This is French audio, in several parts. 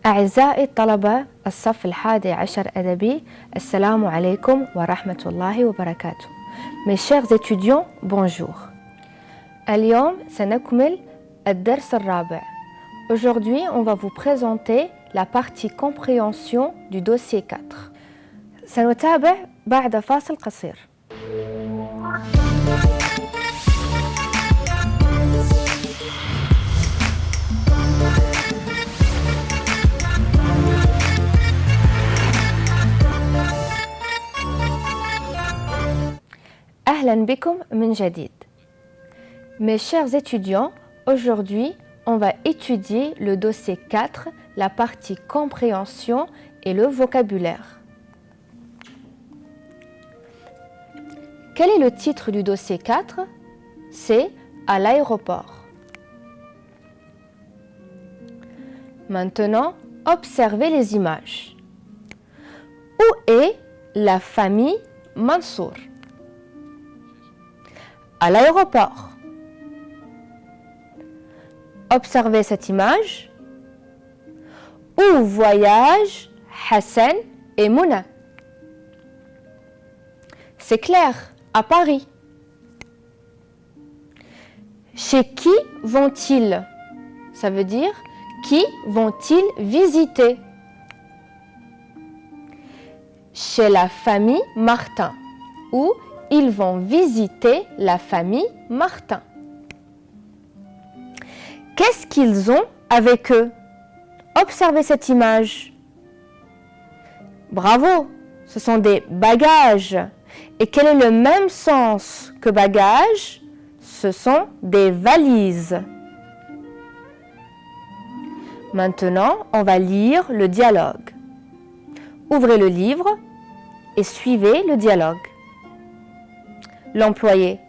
أعزائي الطلبة الصف 11 أدبي السلام عليكم ورحمة الله وبركاته. Mes chers étudiants, bonjour. اليوم سنكمل الدرس الرابع. Aujourd'hui, on va vous présenter la partie compréhension du dossier 4. سنتابع بعد فاصل قصير. أهلا بكم من جديد. Mes chers étudiants, aujourd'hui, on va étudier le dossier 4, la partie compréhension et le vocabulaire. Quel est le titre du dossier 4? C'est à l'aéroport. Maintenant, observez les images. Où est la famille Mansour? À l'aéroport. Observez cette image. Où voyagent Hassan et Mouna? C'est clair, à Paris. Chez qui vont-ils? Ça veut dire qui vont-ils visiter? Chez la famille Martin, où ils vont visiter la famille Martin. Qu'est-ce qu'ils ont avec eux? Observez cette image. Bravo, ce sont des bagages. Et quel est le même sens que bagages? Ce sont des valises. Maintenant, on va lire le dialogue. Ouvrez le livre et suivez le dialogue. L'employé.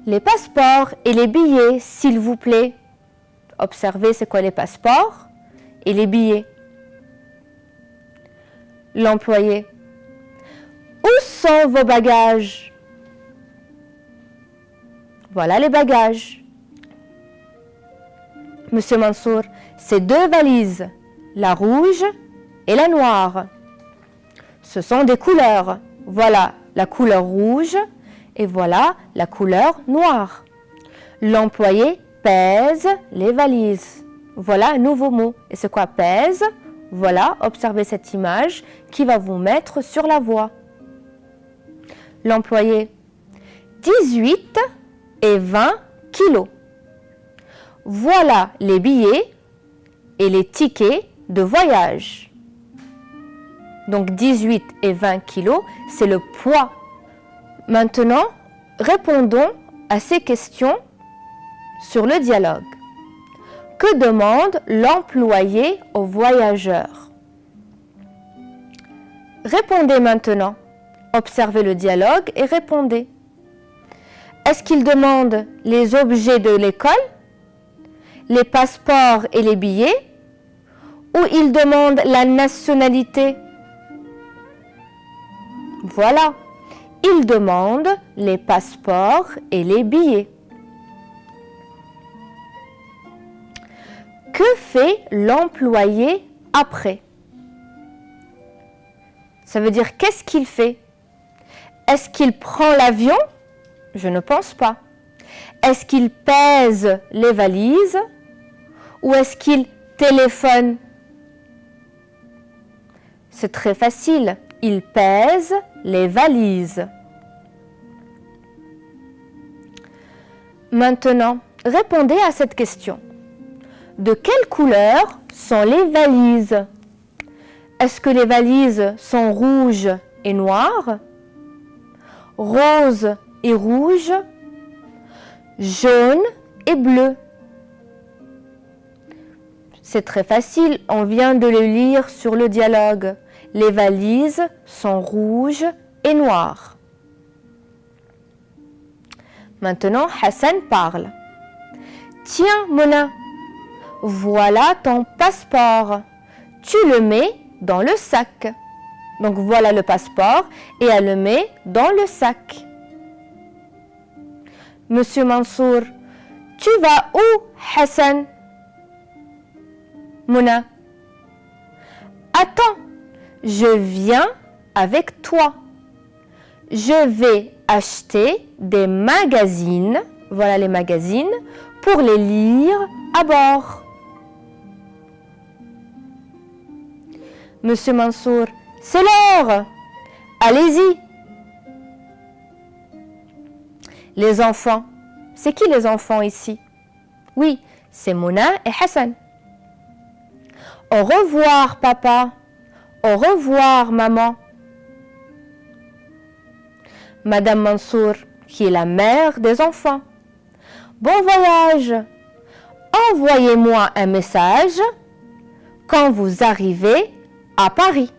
Les passeports et les billets, s'il vous plaît. Observez c'est quoi les passeports et les billets. L'employé. Où sont vos bagages? Voilà les bagages. Monsieur Mansour, ces deux valises, la rouge et la noire. Ce sont des couleurs. Voilà la couleur rouge et voilà la couleur noire. L'employé pèse les valises. Voilà un nouveau mot. Et c'est quoi pèse? Voilà, observez cette image qui va vous mettre sur la voie. L'employé 18 et 20 kilos. Voilà les billets et les tickets de voyage. Donc 18 et 20 kilos, c'est le poids. Maintenant, répondons à ces questions sur le dialogue. Que demande l'employé au voyageur? Répondez maintenant. Observez le dialogue et répondez. Est-ce qu'il demande les objets de l'école, les passeports et les billets, ou il demande la nationalité? Voilà, il demande les passeports et les billets. Que fait l'employé après? Ça veut dire qu'est-ce qu'il fait? Est-ce qu'il prend l'avion? Je ne pense pas. Est-ce qu'il pèse les valises? Ou est-ce qu'il téléphone? C'est très facile. Il pèse les valises. Maintenant, répondez à cette question. De quelle couleur sont les valises? Est-ce que les valises sont rouges et noires, roses et rouges, jaunes et bleues? C'est très facile, on vient de le lire sur le dialogue. Les valises sont rouges et noires. Maintenant, Hassan parle. Tiens, Mona, voilà ton passeport. Tu le mets dans le sac. Donc voilà le passeport et elle le met dans le sac. Monsieur Mansour, tu vas où, Hassan? Mona. Attends, je viens avec toi. Je vais acheter des magazines, voilà les magazines, pour les lire à bord. Monsieur Mansour, c'est l'heure. Allez-y. Les enfants. C'est qui les enfants ici? Oui, c'est Mona et Hassan. Au revoir, papa. Au revoir, maman. Madame Mansour, qui est la mère des enfants. Bon voyage. Envoyez-moi un message quand vous arrivez à Paris.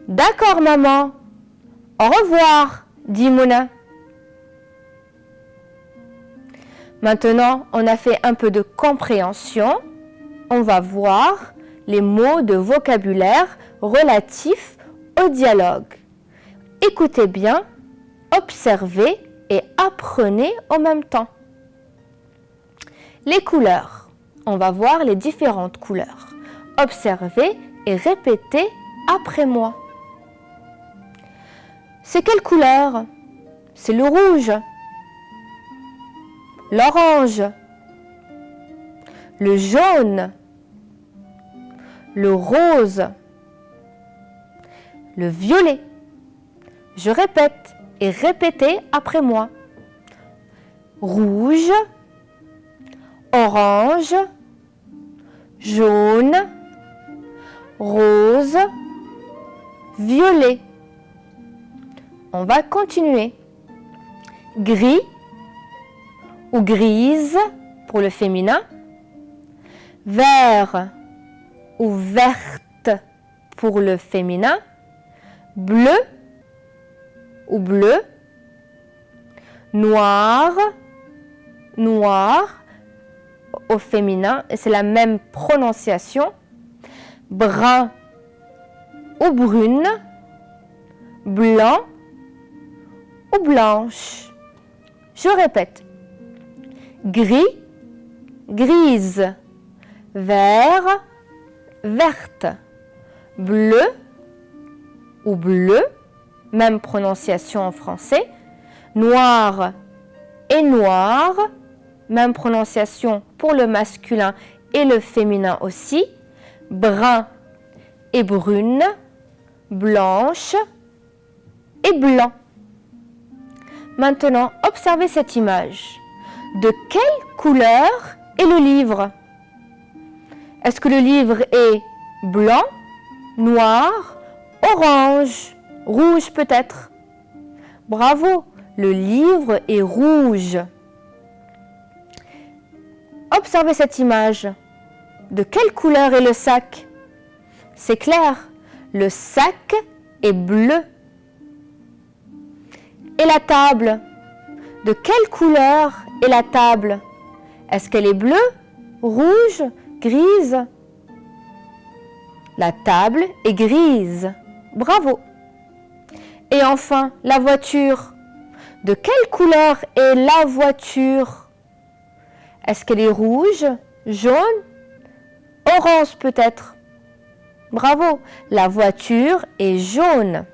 D'accord, maman. Au revoir, dit Mona. Maintenant, on a fait un peu de compréhension. On va voir les mots de vocabulaire relatifs au dialogue. Écoutez bien, observez et apprenez en même temps. Les couleurs. On va voir les différentes couleurs. Observez et répétez après moi. C'est quelle couleur? C'est le rouge, l'orange, le jaune, le rose, le violet. Je répète et répétez après moi. Rouge, orange, jaune, rose, violet. On va continuer. Gris ou grise pour le féminin. Vert ou verte pour le féminin. Bleu ou bleu. Noir, noir au féminin. Et c'est la même prononciation. Brun ou brune. Blanc ou blanche. Je répète. Gris, grise, vert, verte, bleu ou bleu, même prononciation en français, noir et noir, même prononciation pour le masculin et le féminin aussi, brun et brune, blanche et blanc. Maintenant, observez cette image. De quelle couleur est le livre? Est-ce que le livre est blanc, noir, orange, rouge peut-être? Bravo, le livre est rouge. Observez cette image. De quelle couleur est le sac? C'est clair, le sac est bleu. Et la table? De quelle couleur est la table? Est-ce qu'elle est bleue, rouge, grise? La table est grise. Bravo. Et enfin, la voiture. De quelle couleur est la voiture? Est-ce qu'elle est rouge, jaune, orange peut-être? Bravo, la voiture est jaune.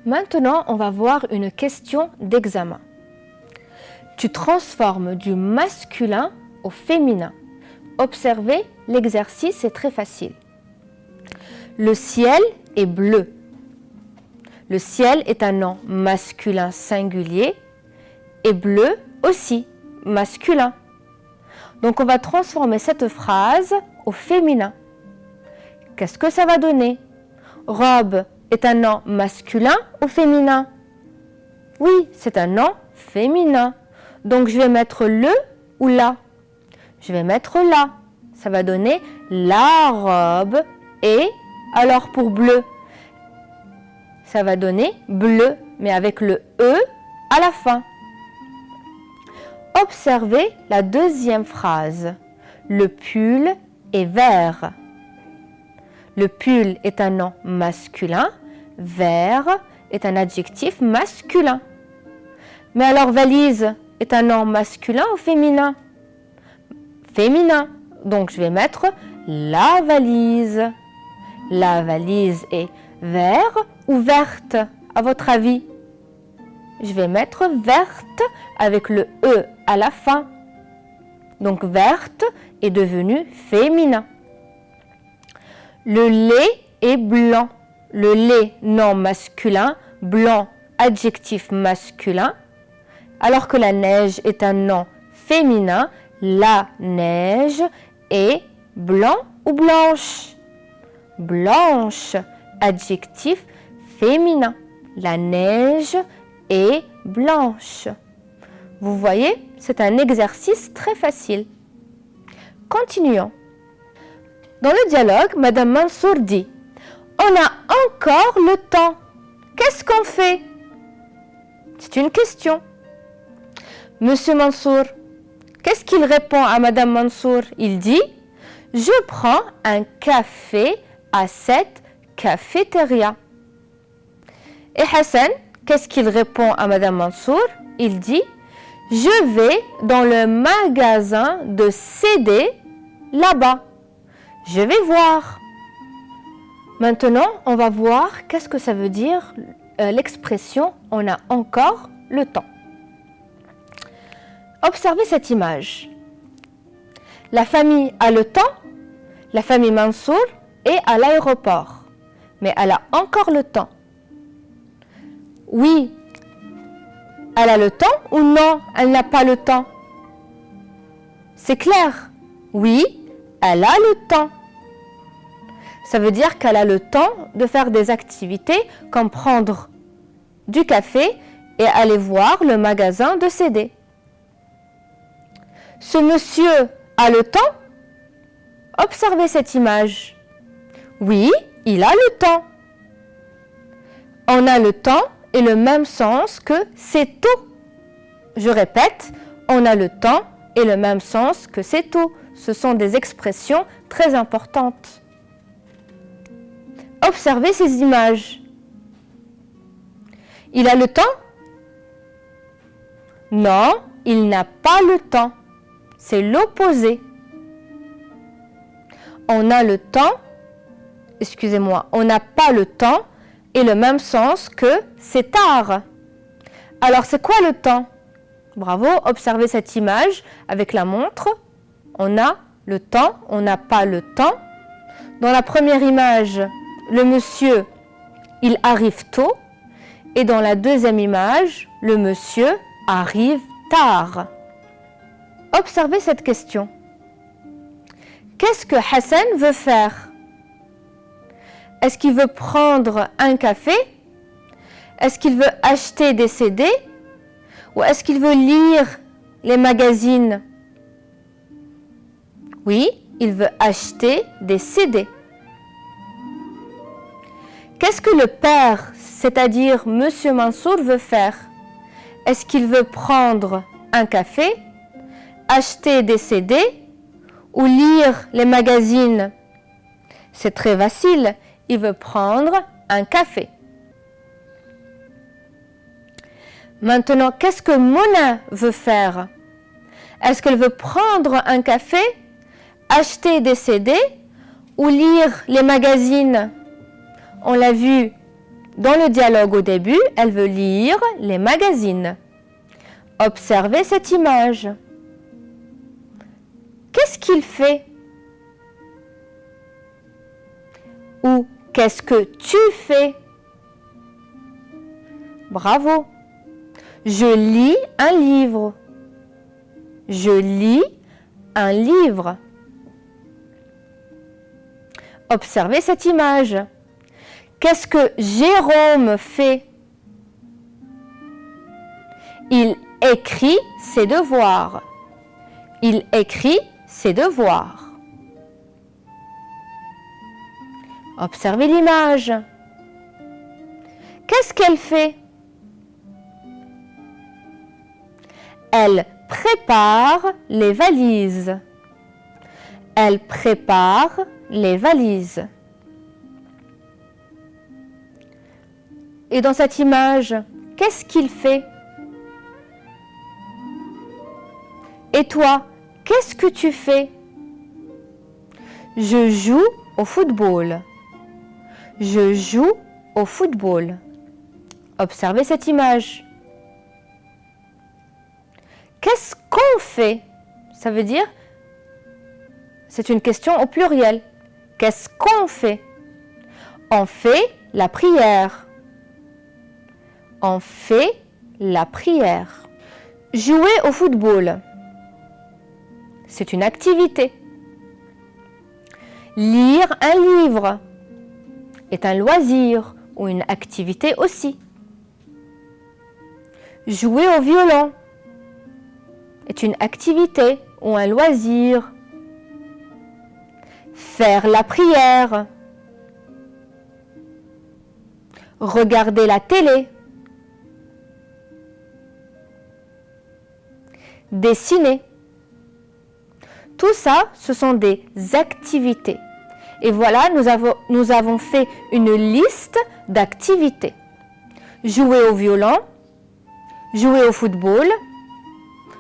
Maintenant, on va voir une question d'examen. Tu transformes du masculin au féminin. Observez l'exercice, c'est très facile. Le ciel est bleu. Le ciel est un nom masculin singulier et bleu aussi masculin. Donc on va transformer cette phrase au féminin. Qu'est-ce que ça va donner? Robe est un nom masculin ou féminin? Oui, c'est un nom féminin. Donc je vais mettre le ou la? Je vais mettre la. Ça va donner la robe et alors pour bleu, ça va donner bleu, mais avec le E à la fin. Observez la deuxième phrase. Le pull est vert. Le pull est un nom masculin. Vert est un adjectif masculin. Mais alors valise est un nom masculin ou féminin? féminin. Donc, je vais mettre la valise. La valise est vert ou verte, à votre avis? Je vais mettre verte avec le E à la fin. Donc, verte est devenu féminin. Le lait est blanc. Le lait, nom masculin, blanc, adjectif masculin. Alors que la neige est un nom féminin, la neige est blanc ou blanche? Blanche, adjectif féminin. La neige est blanche. Vous voyez, c'est un exercice très facile. Continuons. Dans le dialogue, Madame Mansour dit « On a encore le temps. Qu'est-ce qu'on fait ?» C'est une question. Monsieur Mansour, qu'est-ce qu'il répond à Madame Mansour? Il dit « Je prends un café à cette cafétéria. » Et Hassan, qu'est-ce qu'il répond à Madame Mansour? Il dit « Je vais dans le magasin de CD là-bas. Je vais voir. » Maintenant, on va voir qu'est-ce que ça veut dire l'expression « on a encore le temps ». Observez cette image. La famille a le temps, la famille Mansour est à l'aéroport, mais elle a encore le temps. Oui, elle a le temps ou non, elle n'a pas le temps? C'est clair. Oui, elle a le temps. Ça veut dire qu'elle a le temps de faire des activités comme prendre du café et aller voir le magasin de CD. Ce monsieur a le temps? Observez cette image. Oui, il a le temps. On a le temps est le même sens que c'est tout. Je répète, on a le temps est le même sens que c'est tout. Ce sont des expressions très importantes. Observez ces images. Il a le temps? Non, il n'a pas le temps. C'est l'opposé. On a le temps, excusez-moi, on n'a pas le temps est le même sens que c'est tard. Alors, c'est quoi le temps? Bravo, observez cette image avec la montre. On a le temps, on n'a pas le temps. Dans la première image, le monsieur, il arrive tôt. Et dans la deuxième image, le monsieur arrive tard. Observez cette question. Qu'est-ce que Hassan veut faire? Est-ce qu'il veut prendre un café? Est-ce qu'il veut acheter des CD? Ou est-ce qu'il veut lire les magazines? Oui, il veut acheter des CD. Qu'est-ce que le père, c'est-à-dire Monsieur Mansour, veut faire? Est-ce qu'il veut prendre un café, acheter des CD ou lire les magazines? C'est très facile, il veut prendre un café. Maintenant, qu'est-ce que Mona veut faire? Est-ce qu'elle veut prendre un café, acheter des CD ou lire les magazines? On l'a vu dans le dialogue au début, elle veut lire les magazines. Observez cette image. Qu'est-ce qu'il fait? Ou qu'est-ce que tu fais? Bravo. Je lis un livre. Je lis un livre. Observez cette image. Qu'est-ce que Jérôme fait? Il écrit ses devoirs. Il écrit ses devoirs. Observez l'image. Qu'est-ce qu'elle fait? Elle prépare les valises. Elle prépare les valises. Et dans cette image, qu'est-ce qu'il fait? Et toi, Qu'est-ce que tu fais? Je joue au football. Je joue au football. Observez cette image. Qu'est-ce qu'on fait? Ça veut dire, c'est une question au pluriel. Qu'est-ce qu'on fait? On fait la prière. On fait la prière. Jouer au football, c'est une activité. Lire un livre est un loisir ou une activité aussi. Jouer au violon est une activité ou un loisir. Faire la prière. Regarder la télé. Dessiner. Tout ça, ce sont des activités. Et voilà, nous avons fait une liste d'activités. Jouer au violon, jouer au football,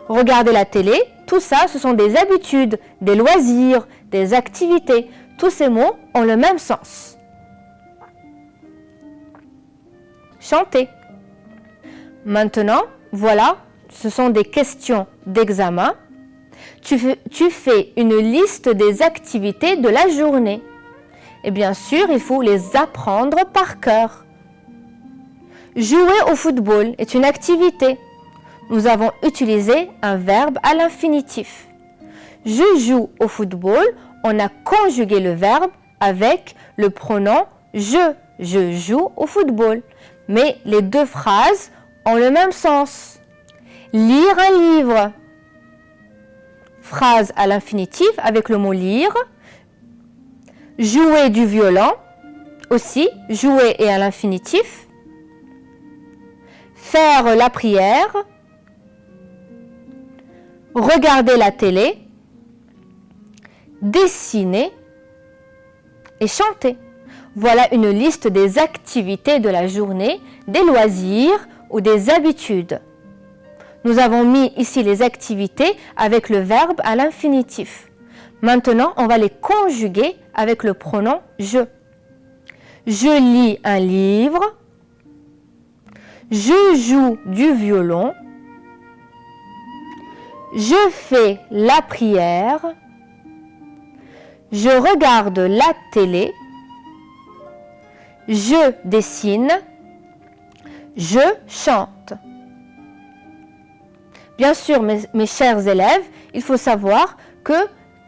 regarder la télé, tout ça, ce sont des habitudes, des loisirs, des activités. Tous ces mots ont le même sens. Chanter. Maintenant, voilà, ce sont des questions d'examen. Tu fais une liste des activités de la journée. Et bien sûr, il faut les apprendre par cœur. Jouer au football est une activité. Nous avons utilisé un verbe à l'infinitif. Je joue au football, on a conjugué le verbe avec le pronom je. Je joue au football. Mais les deux phrases ont le même sens. Lire un livre. Phrase à l'infinitif avec le mot lire. Jouer du violon. Aussi, jouer est à l'infinitif. Faire la prière. Regarder la télé. Dessiner et chanter. Voilà une liste des activités de la journée, des loisirs ou des habitudes. Nous avons mis ici les activités avec le verbe à l'infinitif. Maintenant, on va les conjuguer avec le pronom je. Je lis un livre. Je joue du violon. Je fais la prière. Je regarde la télé. Je dessine. Je chante. Bien sûr, mes chers élèves, il faut savoir que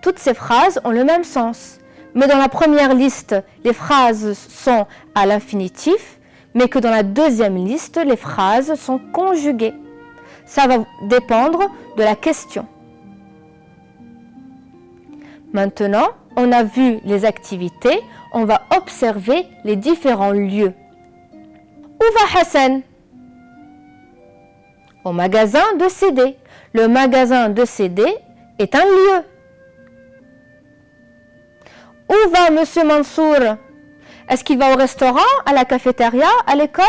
toutes ces phrases ont le même sens. Mais dans la première liste, les phrases sont à l'infinitif, mais que dans la deuxième liste, les phrases sont conjuguées. Ça va dépendre de la question. Maintenant, on a vu les activités, on va observer les différents lieux. Où va Hassan? Au magasin de CD. Le magasin de CD est un lieu. Où va Monsieur Mansour? Est-ce qu'il va au restaurant, à la cafétéria, à l'école?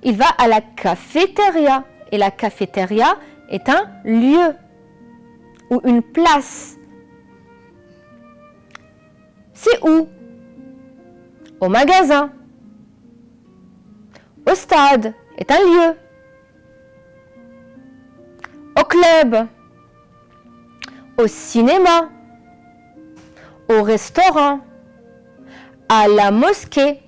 Il va à la cafétéria. Et la cafétéria est un lieu ou une place. C'est où? Au magasin. Au stade est un lieu. Au club. Au cinéma. Au restaurant. À la mosquée.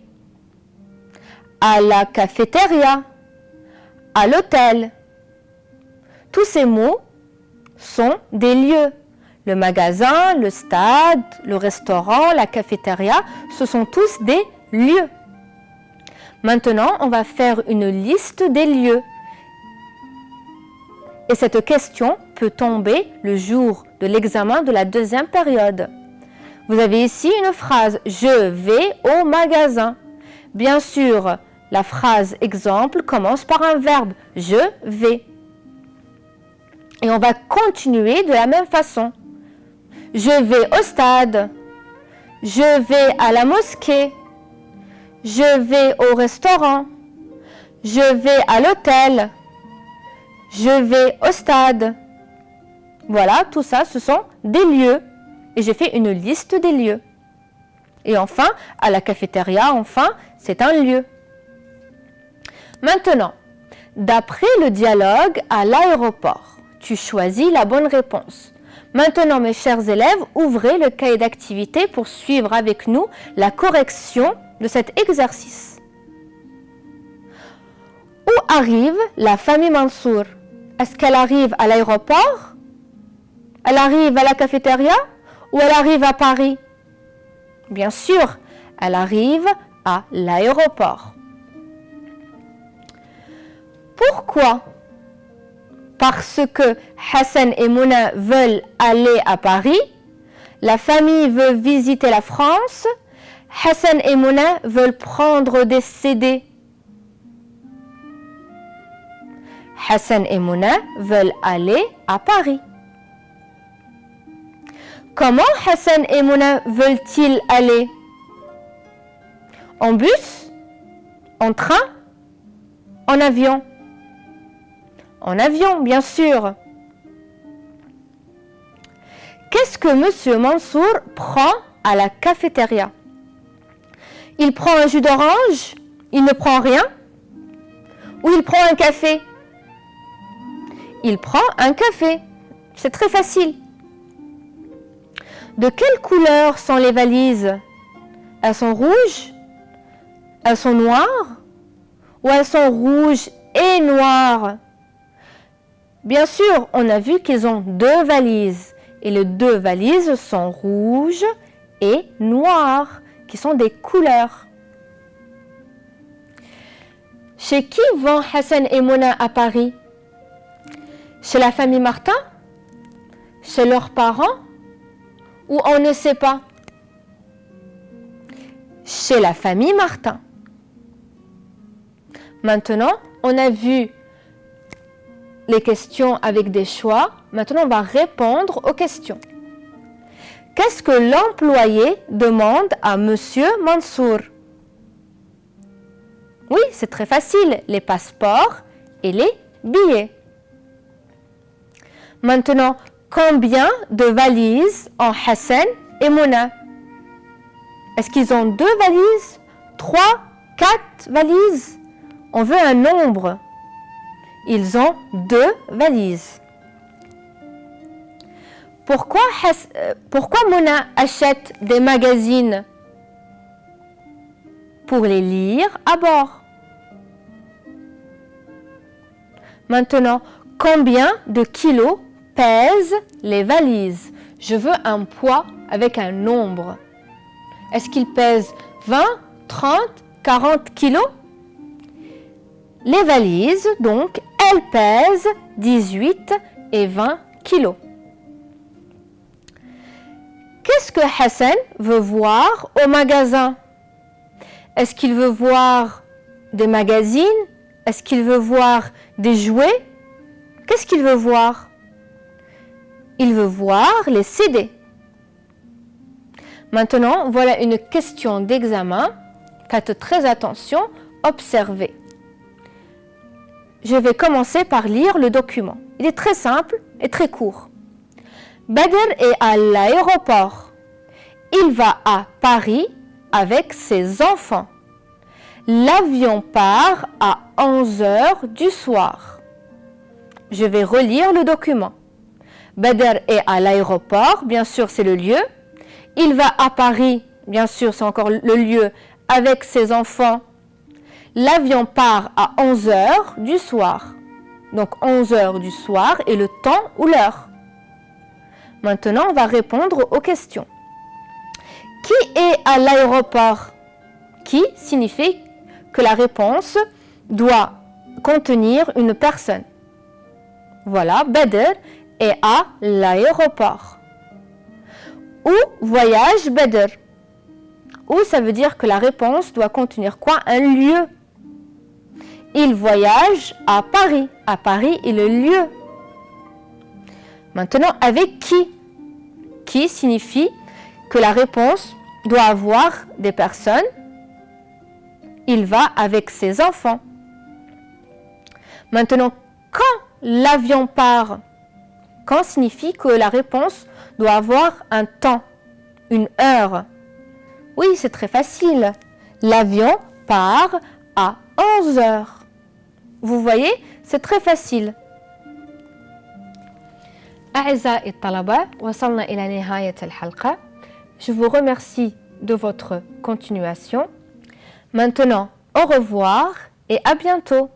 À la cafétéria. À l'hôtel. Tous ces mots sont des lieux. Le magasin, le stade, le restaurant, la cafétéria, ce sont tous des lieux. Maintenant, on va faire une liste des lieux. Et cette question peut tomber le jour de l'examen de la deuxième période. Vous avez ici une phrase « Je vais au magasin ». Bien sûr, la phrase exemple commence par un verbe « Je vais ». Et on va continuer de la même façon. Je vais au stade. Je vais à la mosquée. Je vais au restaurant. Je vais à l'hôtel. Je vais au stade. Voilà, tout ça, ce sont des lieux. Et j'ai fait une liste des lieux. Et enfin, à la cafétéria, enfin, c'est un lieu. Maintenant, d'après le dialogue à l'aéroport, tu choisis la bonne réponse. Maintenant, mes chers élèves, ouvrez le cahier d'activité pour suivre avec nous la correction de cet exercice. Où arrive la famille Mansour? Est-ce qu'elle arrive à l'aéroport? Elle arrive à la cafétéria? Ou elle arrive à Paris? Bien sûr, elle arrive à l'aéroport. Pourquoi? Parce que Hassan et Mouna veulent aller à Paris, la famille veut visiter la France, Hassan et Mouna veulent prendre des CD. Hassan et Mouna veulent aller à Paris. Comment Hassan et Mouna veulent-ils aller? En bus? En train? En avion? En avion, bien sûr. Qu'est-ce que Monsieur Mansour prend à la cafétéria? Il prend un jus d'orange? Il ne prend rien? Ou il prend un café? Il prend un café. C'est très facile. De quelle couleur sont les valises? Elles sont rouges? Elles sont noires? Ou elles sont rouges et noires? Bien sûr, on a vu qu'ils ont deux valises. Et les deux valises sont rouges et noires, qui sont des couleurs. Chez qui vont Hassan et Mouna à Paris? Chez la famille Martin? Chez leurs parents? Ou on ne sait pas? Chez la famille Martin. Maintenant, on a vu les questions avec des choix. Maintenant, on va répondre aux questions. Qu'est-ce que l'employé demande à Monsieur Mansour? Oui, c'est très facile. Les passeports et les billets. Maintenant, combien de valises ont Hassan et Mouna? Est-ce qu'ils ont 2 valises? 3? 4 valises? On veut un nombre. Ils ont 2 valises. Pourquoi Mouna achète des magazines? Pour les lire à bord. Maintenant, combien de kilos pèsent les valises? Je veux un poids avec un nombre. Est-ce qu'ils pèsent 20, 30, 40 kilos? Les valises, donc, elles pèsent 18 et 20 kilos. Qu'est-ce que Hassan veut voir au magasin? Est-ce qu'il veut voir des magazines? Est-ce qu'il veut voir des jouets? Qu'est-ce qu'il veut voir? Il veut voir les CD. Maintenant, voilà une question d'examen. Faites très attention, observez. Je vais commencer par lire le document. Il est très simple et très court. Badr est à l'aéroport. Il va à Paris avec ses enfants. L'avion part à 11h du soir. Je vais relire le document. Badr est à l'aéroport, bien sûr c'est le lieu. Il va à Paris, bien sûr c'est encore le lieu, avec ses enfants. L'avion part à 11h du soir. Donc 11h du soir est le temps ou l'heure. Maintenant, on va répondre aux questions. Qui est à l'aéroport? Qui signifie que la réponse doit contenir une personne. Voilà, Badr est à l'aéroport. Où voyage Badr? Où ça veut dire que la réponse doit contenir quoi? Un lieu. Il voyage à Paris. À Paris est le lieu. Maintenant, avec qui? Qui signifie que la réponse doit avoir des personnes. Il va avec ses enfants. Maintenant, quand l'avion part? Quand signifie que la réponse doit avoir un temps, une heure. Oui, c'est très facile. L'avion part à 11 heures. Vous voyez, c'est très facile. أعزائي الطلبة وصلنا إلى نهاية الحلقة. Je vous remercie de votre continuation. Maintenant, au revoir et à bientôt.